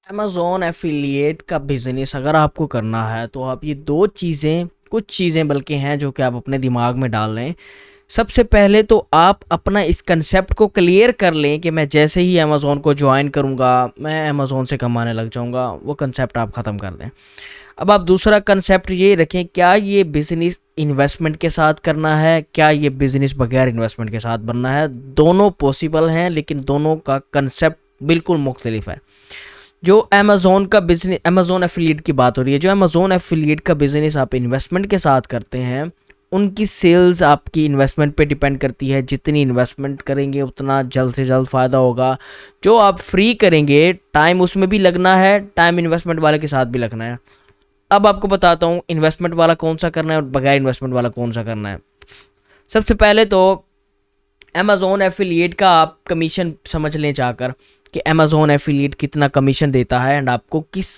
Amazon affiliate का business अगर आपको करना है तो आप ये 2 चीज़ें कुछ चीज़ें बल्कि हैं जो कि आप अपने दिमाग में डाल लें। सबसे पहले तो आप अपना इस कंसेप्ट को क्लियर कर लें कि मैं जैसे ही अमेज़ॉन को जॉइन करूँगा, मैं अमेज़ॉन से कमाने लग जाऊँगा, वो कंसेप्ट आप ख़त्म कर दें। अब आप दूसरा कंसेप्ट ये रखें, क्या ये बिज़नेस इन्वेस्टमेंट के साथ करना है, क्या ये बिज़नेस बगैर इन्वेस्टमेंट के साथ बनना है? दोनों पॉसिबल हैं, लेकिन दोनों का कंसेप्ट बिल्कुल मुख्तलिफ है। जो अमेज़न का बिज़नेस, अमेज़न एफ़िलिएट की बात हो रही है, जो अमेज़न एफ़िलिएट का बिज़नेस आप इन्वेस्टमेंट के साथ करते हैं, उनकी सेल्स आपकी इन्वेस्टमेंट पे डिपेंड करती है। जितनी इन्वेस्टमेंट करेंगे उतना जल्द से जल्द फ़ायदा होगा। जो आप फ्री करेंगे, टाइम उसमें भी लगना है, टाइम इन्वेस्टमेंट वाले के साथ भी लगना है। अब आपको बताता हूँ इन्वेस्टमेंट वाला कौन सा करना है और बगैर इन्वेस्टमेंट वाला कौन सा करना है। सबसे पहले तो अमेज़न एफ़िलिएट का आप कमीशन समझ लें जाकर कि अमेज़न एफ़िलिएट कितना कमीशन देता है एंड आपको किस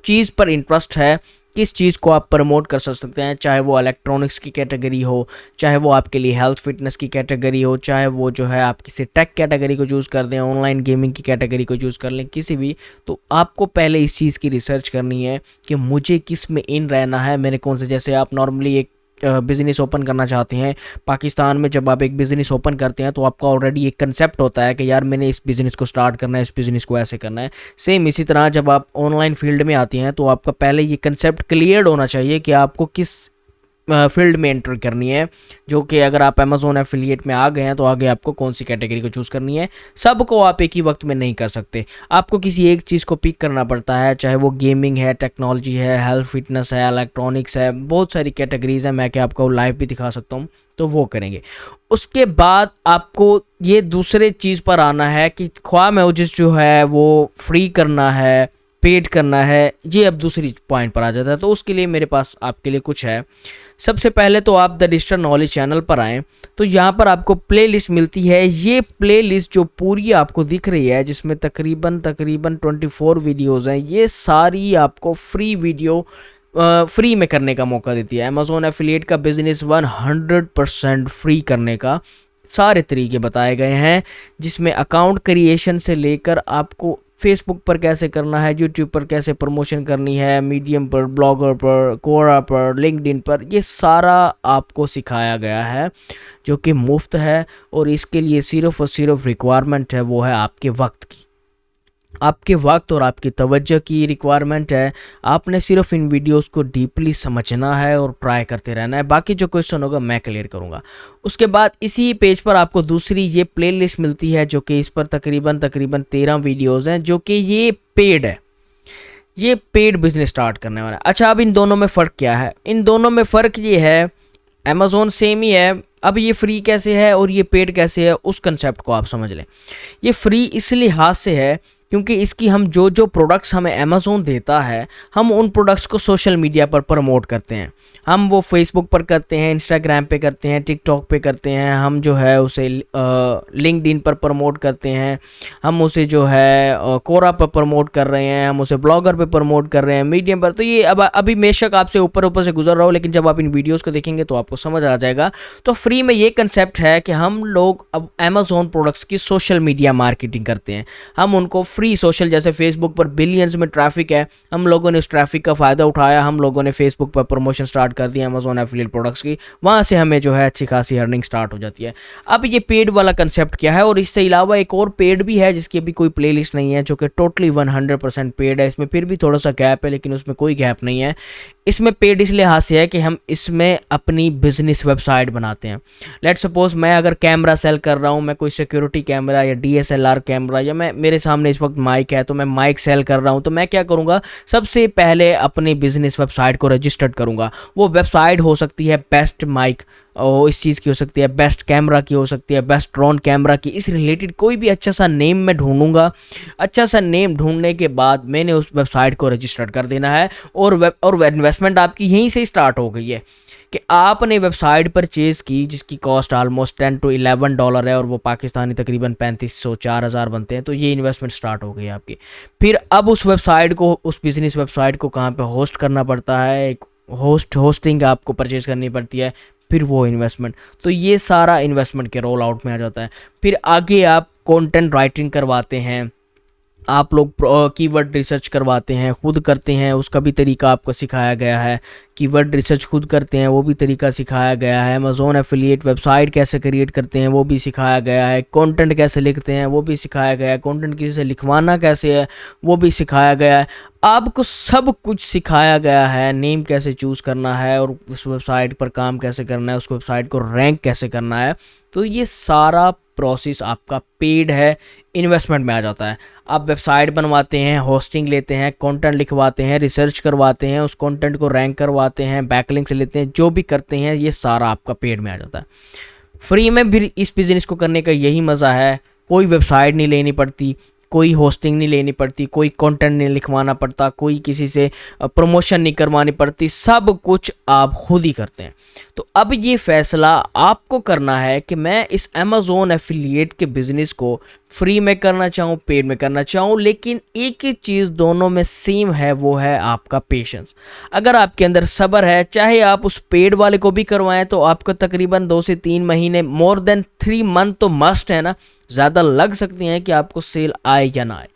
चीज़ पर इंटरेस्ट है, किस चीज़ को आप प्रमोट कर सकते हैं। चाहे वो इलेक्ट्रॉनिक्स की कैटेगरी हो, चाहे वो आपके लिए हेल्थ फिटनेस की कैटेगरी हो, चाहे वो जो है आप किसी टेक कैटेगरी को चूज़ कर दें, ऑनलाइन गेमिंग की कैटेगरी को चूज़ कर लें, किसी भी। तो आपको पहले इस चीज़ की रिसर्च करनी है कि मुझे किस में इन रहना है, मैंने कौन से। जैसे आप नॉर्मली एक बिज़नेस ओपन करना चाहते हैं पाकिस्तान में, जब आप एक बिज़नेस ओपन करते हैं तो आपका ऑलरेडी एक कंसेप्ट होता है कि यार मैंने इस बिज़नेस को स्टार्ट करना है, इस बिज़नेस को ऐसे करना है। सेम इसी तरह जब आप ऑनलाइन फील्ड में आती हैं तो आपका पहले ये कंसेप्ट क्लियर होना चाहिए कि आपको किस फील्ड में एंटर करनी है। जो कि अगर आप अमेज़न एफिलिएट में आ गए हैं तो आगे आपको कौन सी कैटेगरी को चूज़ करनी है। सबको आप एक ही वक्त में नहीं कर सकते, आपको किसी एक चीज़ को पिक करना पड़ता है। चाहे वो गेमिंग है, टेक्नोलॉजी है, हेल्थ फिटनेस है, इलेक्ट्रॉनिक्स है, बहुत सारी कैटेगरीज है। मैं क्या आपको लाइव भी दिखा सकता हूँ, तो वो करेंगे। उसके बाद आपको ये दूसरे चीज़ पर आना है कि ख्वाह मैसेज जो है वो फ्री करना है, पेड करना है, ये अब दूसरी पॉइंट पर आ जाता है। तो उसके लिए मेरे पास आपके लिए कुछ है। सबसे पहले तो आप द डिजिटल नॉलेज चैनल पर आएँ तो यहाँ पर आपको प्लेलिस्ट मिलती है। ये प्लेलिस्ट जो पूरी आपको दिख रही है, जिसमें तकरीबन 24 वीडियोस हैं, ये सारी आपको फ्री वीडियो फ्री में करने का मौका देती है। अमेज़न एफिलिएट का बिज़नेस 100% फ्री करने का सारे तरीके बताए गए हैं, जिसमें अकाउंट क्रिएशन से लेकर आपको फेसबुक पर कैसे करना है, यूट्यूब पर कैसे प्रमोशन करनी है, मीडियम पर, ब्लॉगर पर, कोरा पर, लिंक्डइन पर, ये सारा आपको सिखाया गया है जो कि मुफ्त है। और इसके लिए सिर्फ़ और सिर्फ रिक्वायरमेंट है, वो है आपके वक्त की, आपके वक्त और आपकी तवज्जो की रिक्वायरमेंट है। आपने सिर्फ इन वीडियोस को डीपली समझना है और ट्राई करते रहना है। बाकी जो क्वेश्चन होगा मैं क्लियर करूँगा। उसके बाद इसी पेज पर आपको दूसरी ये प्लेलिस्ट मिलती है, जो कि इस पर तकरीबन 13 वीडियोस हैं, जो कि ये पेड है। ये पेड बिजनेस स्टार्ट करने वाला है। अच्छा, अब इन दोनों में फ़र्क क्या है? इन दोनों में फ़र्क ये है, अमेज़न सेम ही है। अब ये फ्री कैसे है और ये पेड कैसे है, उस कंसेप्ट को आप समझ लें। ये फ्री इस लिहाज से है क्योंकि इसकी हम जो जो प्रोडक्ट्स हमें अमेज़न देता है, हम उन प्रोडक्ट्स को सोशल मीडिया पर प्रमोट करते हैं। हम वो फेसबुक पर करते हैं, इंस्टाग्राम पे करते हैं, टिकटॉक पे करते हैं, हम जो है उसे लिंक्डइन पर प्रमोट करते हैं, हम उसे जो है कोरा पर प्रमोट कर रहे हैं, हम उसे ब्लॉगर पे प्रमोट कर रहे हैं, मीडियम पर। तो ये अब अभी बेशक आपसे ऊपर ऊपर से गुजर रहा हो, लेकिन जब आप इन वीडियोज़ को देखेंगे तो आपको समझ आ जाएगा। तो फ्री में ये कंसेप्ट है कि हम लोग अब अमेज़न प्रोडक्ट्स की सोशल मीडिया मार्केटिंग करते हैं। हम उनको फ्री सोशल, जैसे फेसबुक पर बिलियंस में ट्रैफिक है, हम लोगों ने उस ट्रैफिक का फ़ायदा उठाया, हम लोगों ने फेसबुक पर प्रमोशन स्टार्ट कर दिया अमेज़न एफिलिएट प्रोडक्ट्स की, वहाँ से हमें जो है अच्छी खासी अर्निंग स्टार्ट हो जाती है। अब ये पेड वाला कंसेप्ट क्या है, और इससे अलावा एक और पेड भी है जिसकी अभी कोई प्लेलिस्ट नहीं है, जो कि टोटली 100% पेड है। इसमें फिर भी थोड़ा सा गैप है, लेकिन उसमें कोई गैप नहीं है। इसमें पेड इस लिहाज से है कि हम इसमें अपनी बिजनेस वेबसाइट बनाते हैं। लेट सपोज मैं अगर कैमरा सेल कर रहा हूँ, मैं कोई सिक्योरिटी कैमरा या डीएसएलआर कैमरा, या मैं मेरे सामने इस वक्त माइक है तो मैं माइक सेल कर रहा हूँ, तो मैं क्या करूँगा, सबसे पहले अपनी बिजनेस वेबसाइट को रजिस्टर्ड करूँगा। वो वेबसाइट हो सकती है बेस्ट माइक, और इस चीज़ की हो सकती है, बेस्ट कैमरा की हो सकती है, बेस्ट ड्रोन कैमरा की, इस रिलेटेड कोई भी अच्छा सा नेम मैं ढूंढूंगा। अच्छा सा नेम ढूंढने के बाद मैंने उस वेबसाइट को रजिस्टर्ड कर देना है, और इन्वेस्टमेंट आपकी यहीं से स्टार्ट हो गई है कि आपने वेबसाइट परचेज़ की, जिसकी कॉस्ट ऑलमोस्ट $10 to $11 है, और वो पाकिस्तानी तकरीबन 3500-4000 बनते हैं। तो ये इन्वेस्टमेंट स्टार्ट हो गई आपकी। फिर अब उस वेबसाइट को, उस बिजनेस वेबसाइट को कहाँ पे होस्ट करना पड़ता है, एक होस्टिंग आपको परचेज़ करनी पड़ती है, फिर वो इन्वेस्टमेंट। तो ये सारा इन्वेस्टमेंट के रोल आउट में आ जाता है। फिर आगे आप कंटेंट राइटिंग करवाते हैं, आप लोग कीवर्ड रिसर्च करवाते हैं, खुद करते हैं, उसका भी तरीका आपको सिखाया गया है। कीवर्ड रिसर्च खुद करते हैं, वो भी तरीका सिखाया गया है। अमेज़ॉन एफिलिएट वेबसाइट कैसे क्रिएट करते हैं, वो भी सिखाया गया है। कंटेंट कैसे लिखते हैं, वो भी सिखाया गया है। कंटेंट किसी से लिखवाना कैसे है, वो भी सिखाया गया है। आपको सब कुछ सिखाया गया है। नेम कैसे चूज़ करना है और उस वेबसाइट पर काम कैसे करना है, उस वेबसाइट को रैंक कैसे करना है। तो ये सारा प्रोसेस आपका पेड है, इन्वेस्टमेंट में आ जाता है। आप वेबसाइट बनवाते हैं, होस्टिंग लेते हैं, कंटेंट लिखवाते हैं, रिसर्च करवाते हैं, उस कंटेंट को रैंक करवाते हैं, बैकलिंक्स लेते हैं, जो भी करते हैं ये सारा आपका पेड में आ जाता है। फ्री में भी इस बिज़नेस को करने का यही मज़ा है। कोई वेबसाइट नहीं लेनी पड़ती, कोई होस्टिंग नहीं लेनी पड़ती, कोई कंटेंट नहीं लिखवाना पड़ता, कोई किसी से प्रमोशन नहीं करवानी पड़ती, सब कुछ आप खुद ही करते हैं। तो अब ये फ़ैसला आपको करना है कि मैं इस अमेज़ॉन एफिलिएट के बिज़नेस को फ्री में करना चाहूँ, पेड में करना चाहूँ। लेकिन एक ही चीज़ दोनों में सेम है, वो है आपका पेशेंस। अगर आपके अंदर सब्र है, चाहे आप उस पेड वाले को भी करवाएं तो आपको तकरीबन 2 से 3 महीने, मोर देन 3 मंथ तो मस्ट है ना, ज़्यादा लग सकती हैं कि आपको सेल आए या ना आए।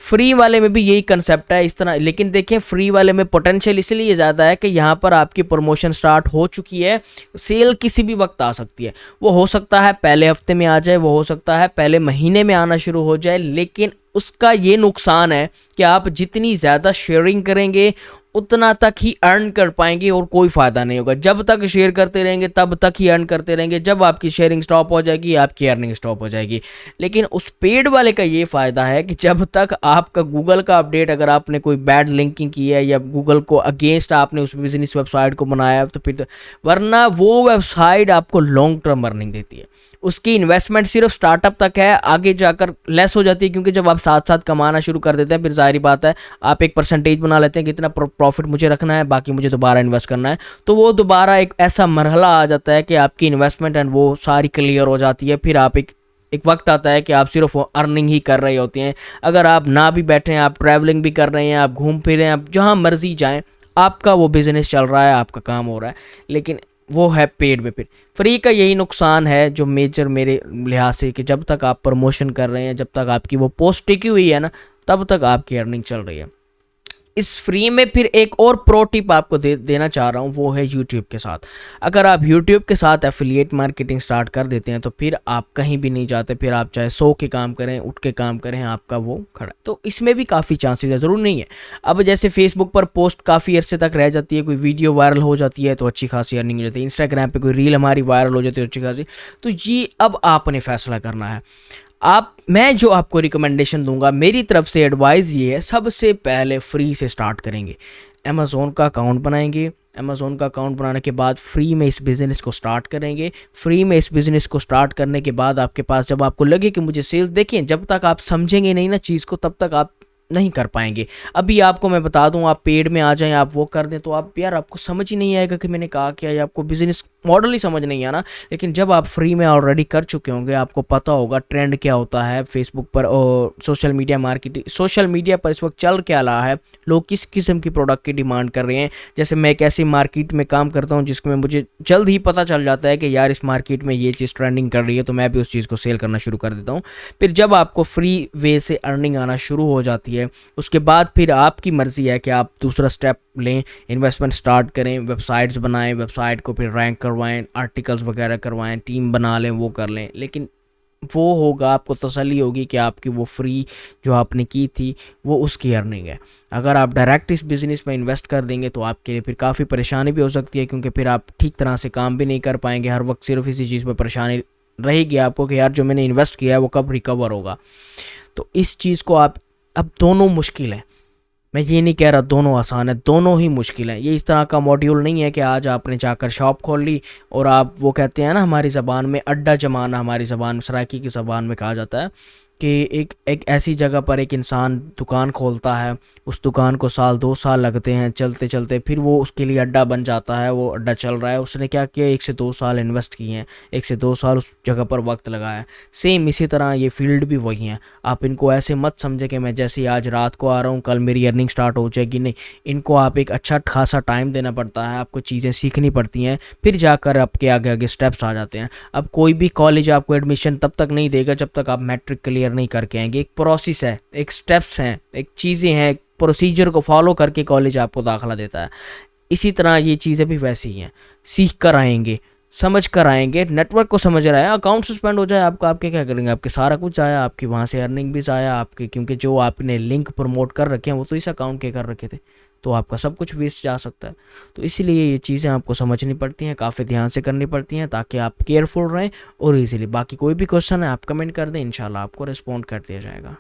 फ्री वाले में भी यही कंसेप्ट है इस तरह। लेकिन देखें, फ्री वाले में पोटेंशियल इसलिए ज़्यादा है कि यहाँ पर आपकी प्रमोशन स्टार्ट हो चुकी है, सेल किसी भी वक्त आ सकती है। वो हो सकता है पहले हफ्ते में आ जाए, वो हो सकता है पहले महीने में आना शुरू हो जाए। लेकिन उसका ये नुकसान है कि आप जितनी ज़्यादा शेयरिंग करेंगे उतना तक ही अर्न कर पाएंगे और कोई फ़ायदा नहीं होगा। जब तक शेयर करते रहेंगे तब तक ही अर्न करते रहेंगे। जब आपकी शेयरिंग स्टॉप हो जाएगी, आपकी अर्निंग स्टॉप हो जाएगी। लेकिन उस पेड वाले का ये फ़ायदा है कि जब तक आपका गूगल का अपडेट, अगर आपने कोई बैड लिंकिंग की है या गूगल को अगेंस्ट आपने उस बिजनेस वेबसाइट को बनाया तो फिर, वरना वो वेबसाइट आपको लॉन्ग टर्म अर्निंग देती है। उसकी इन्वेस्टमेंट सिर्फ स्टार्टअप तक है, आगे जाकर लेस हो जाती है। क्योंकि जब आप साथ साथ कमाना शुरू कर देते हैं, फिर जाहिर बात है आप एक परसेंटेज बना लेते हैं, कितना प्रॉफिट मुझे रखना है, बाकी मुझे दोबारा इन्वेस्ट करना है। तो वो दोबारा एक ऐसा मरहला आ जाता है कि आपकी इन्वेस्टमेंट एंड वो सारी क्लियर हो जाती है। फिर आप एक वक्त आता है कि आप सिर्फ अर्निंग ही कर रहे होते हैं। अगर आप ना भी बैठे हैं, आप ट्रैवलिंग भी कर रहे हैं, आप घूम फिर रहे हैं, आप जहाँ मर्जी जाएँ, आपका वो बिज़नेस चल रहा है, आपका काम हो रहा है। लेकिन वो है पेड में। फिर फ्री का यही नुकसान है जो मेजर मेरे लिहाज से, कि जब तक आप प्रमोशन कर रहे हैं, जब तक आपकी वो पोस्ट टिकी हुई है ना, तब तक आपकी अर्निंग चल रही है। इस फ्री में फिर एक और प्रो टिप आपको देना चाह रहा हूँ, वो है यूट्यूब के साथ। अगर आप यूट्यूब के साथ एफिलिएट मार्केटिंग स्टार्ट कर देते हैं तो फिर आप कहीं भी नहीं जाते। फिर आप चाहे 100 के काम करें, उठ के काम करें, आपका वो खड़ा। तो इसमें भी काफ़ी चांसेस है, ज़रूर नहीं है। अब जैसे फेसबुक पर पोस्ट काफ़ी अरसे तक रह जाती है, कोई वीडियो वायरल हो जाती है तो अच्छी खासी अर्निंग हो जाती है। इंस्टाग्राम पर कोई रील हमारी वायरल हो जाती है अच्छी खासी। तो ये अब आपने फैसला करना है। मैं जो आपको रिकमेंडेशन दूंगा, मेरी तरफ से एडवाइस ये है, सबसे पहले फ्री से स्टार्ट करेंगे। अमेज़ॉन का अकाउंट बनाएंगे। अमेज़ॉन का अकाउंट बनाने के बाद फ्री में इस बिज़नेस को स्टार्ट करेंगे। फ्री में इस बिज़नेस को स्टार्ट करने के बाद आपके पास, जब आपको लगे कि मुझे सेल्स, देखिए जब तक आप समझेंगे नहीं ना चीज़ को, तब तक आप नहीं कर पाएंगे। अभी आपको मैं बता दूं, आप पेड में आ जाएं, आप वो कर दें तो आप यार, आपको समझ ही नहीं आएगा कि मैंने कहा क्या, या आपको बिजनेस मॉडल ही समझ नहीं आना। लेकिन जब आप फ्री में ऑलरेडी कर चुके होंगे, आपको पता होगा ट्रेंड क्या होता है फेसबुक पर और social media marketing, social media पर इस वक्त चल क्या रहा है, लोग किस किस्म की प्रोडक्ट की डिमांड कर रहे हैं। जैसे मैं एक ऐसी मार्केट में काम करता हूँ जिसमें मुझे जल्द ही पता चल जाता है कि यार इस मार्केट में ये चीज़ ट्रेंडिंग कर रही है, तो मैं भी उस चीज़ को सेल करना शुरू कर देता हूँ। फिर जब आपको फ्री वे से अर्निंग आना शुरू हो जाती है, उसके बाद फिर आपकी मर्ज़ी है कि आप दूसरा स्टेप लें, इन्वेस्टमेंट स्टार्ट करें, वेबसाइट्स बनाएं, वेबसाइट को फिर रैंक करवाएं, आर्टिकल्स वगैरह करवाएं, टीम बना लें, वो कर लें। लेकिन वो होगा, आपको तसल्ली होगी कि आपकी वो फ्री जो आपने की थी वो उसकी अर्निंग है। अगर आप डायरेक्ट इस बिज़नेस में इन्वेस्ट कर देंगे तो आपके लिए फिर काफ़ी परेशानी भी हो सकती है, क्योंकि फिर आप ठीक तरह से काम भी नहीं कर पाएंगे। हर वक्त सिर्फ इसी चीज़ पर परेशानी रहेगी आपको कि यार जो मैंने इन्वेस्ट किया है वो कब रिकवर होगा। तो इस चीज़ को आप, अब दोनों मुश्किल है, मैं ये नहीं कह रहा दोनों आसान है, दोनों ही मुश्किल है। ये इस तरह का मॉड्यूल नहीं है कि आज आपने जाकर शॉप खोल ली और आप, वो कहते हैं ना हमारी ज़बान में अड्डा जमाना, हमारी ज़बान सराइकी की ज़बान में कहा जाता है कि एक ऐसी जगह पर एक इंसान दुकान खोलता है, उस दुकान को साल 2 साल लगते हैं चलते चलते, फिर वो उसके लिए अड्डा बन जाता है, वो अड्डा चल रहा है। उसने क्या किया, 1 से 2 साल इन्वेस्ट किए हैं, 1 से 2 साल उस जगह पर वक्त लगाया है। सेम इसी तरह ये फील्ड भी वही है। आप इनको ऐसे मत समझे कि मैं जैसे आज रात को आ रहा हूँ कल मेरी अर्निंग स्टार्ट हो जाएगी, नहीं। इनको आप एक अच्छा खासा टाइम देना पड़ता है, आपको चीज़ें सीखनी पड़ती हैं, फिर जाकर आपके आगे आगे स्टेप्स आ जाते हैं। अब कोई भी कॉलेज आपको एडमिशन तब तक नहीं देगा जब तक आप मैट्रिक क्लियर क्लियर नहीं करके आएंगे। एक प्रोसेस है, एक स्टेप्स हैं, एक चीज़ें हैं, एक प्रोसीजर को फॉलो करके कॉलेज आपको दाखिला देता है। इसी तरह ये चीज़ें भी वैसी ही हैं, सीख कर आएंगे, समझ कर आएंगे। नेटवर्क को समझ रहा है, अकाउंट सस्पेंड हो जाए आपका, आपके क्या करेंगे? आपके सारा कुछ जाया, आपकी वहाँ से अर्निंग भी जाया आपके, क्योंकि जो आपने लिंक प्रमोट कर रखे हैं वो तो इस अकाउंट के कर रखे थे, तो आपका सब कुछ वेस्ट जा सकता है। तो इसीलिए ये चीज़ें आपको समझनी पड़ती हैं, काफ़ी ध्यान से करनी पड़ती हैं, ताकि आप केयरफुल रहें और इजीली। बाकी कोई भी क्वेश्चन है आप कमेंट कर दें, इंशाल्लाह आपको रिस्पॉन्ड कर दिया जाएगा।